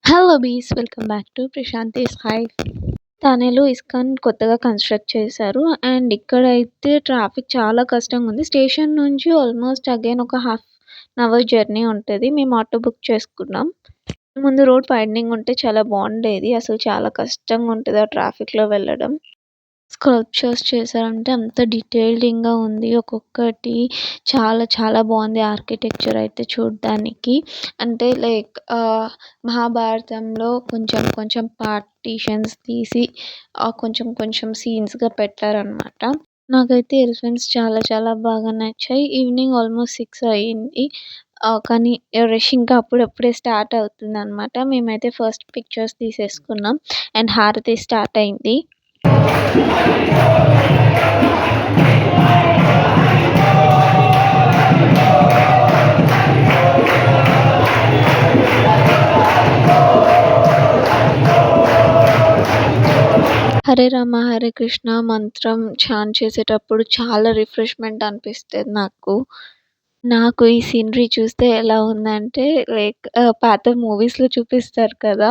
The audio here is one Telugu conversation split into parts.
Hello bees welcome back to Prashanthi's hive. తానేలో ఇస్కాన్ కొత్తగా కన్స్ట్రక్ట్ చేశారు. అండ్ ఇక్కడైతే ట్రాఫిక్ చాలా కష్టంగా ఉంది. స్టేషన్ నుంచి ఆల్మోస్ట్ అగైన్ ఒక హాఫ్ అన్ అవర్ జర్నీ ఉంటుంది. మేము ఆటో బుక్ చేసుకున్నాం. ముందు రోడ్ వైడనింగ్ ఉంటే చాలా బాగుండేది. అసలు చాలా కష్టంగా ఉంటుంది ఆ ట్రాఫిక్లో వెళ్ళడం. స్కల్ప్చర్స్ చేశారంటే అంత డీటెయిల్డింగ్గా ఉంది. ఒక్కొక్కటి చాలా చాలా బాగుంది ఆర్కిటెక్చర్ అయితే చూడ్డానికి. అంటే లైక్ మహాభారతంలో కొంచెం కొంచెం పార్టీషన్స్ తీసి కొంచెం కొంచెం సీన్స్గా పెట్టారనమాట. నాకైతే ఎలిఫెంట్స్ చాలా చాలా బాగా నచ్చాయి. ఈవినింగ్ ఆల్మోస్ట్ 6 అయ్యింది. కానీ రష్ ఇంకా అప్పుడప్పుడే స్టార్ట్ అవుతుందనమాట. మేమైతే ఫస్ట్ పిక్చర్స్ తీసేసుకున్నాం. అండ్ హారతి స్టార్ట్ అయింది. హరే రామ హరే కృష్ణ మంత్రం చాంట్ చేసేటప్పుడు చాలా రిఫ్రెష్మెంట్ అనిపిస్తుంది నాకు ఈ సీనరీ చూస్తే ఎలా ఉందంటే లైక్ పాత మూవీస్లో చూపిస్తారు కదా,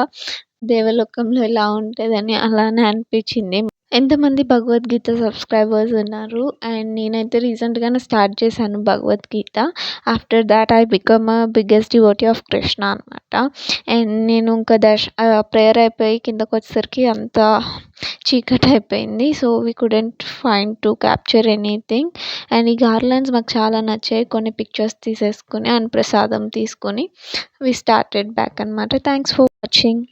దేవలోకంలో ఎలా ఉంటుందని అలానే అనిపించింది. ఎంతమంది భగవద్గీత సబ్స్క్రైబర్స్ ఉన్నారు? అండ్ నేనైతే రీసెంట్గానే స్టార్ట్ చేశాను Bhagavad Gita. After that I become biggest devotee of Krishna అనమాట. అండ్ నేను ఇంకా ప్రేయర్ అయిపోయి కిందకు వచ్చేసరికి అంత చీకటి అయిపోయింది. So we couldn't find to capture anything. And ఈ గార్లెండ్స్ మాకు చాలా నచ్చాయి. కొన్ని పిక్చర్స్ తీసేసుకుని అండ్ ప్రసాదం తీసుకొని వి స్టార్టెడ్ బ్యాక్ అనమాట. Thanks for watching.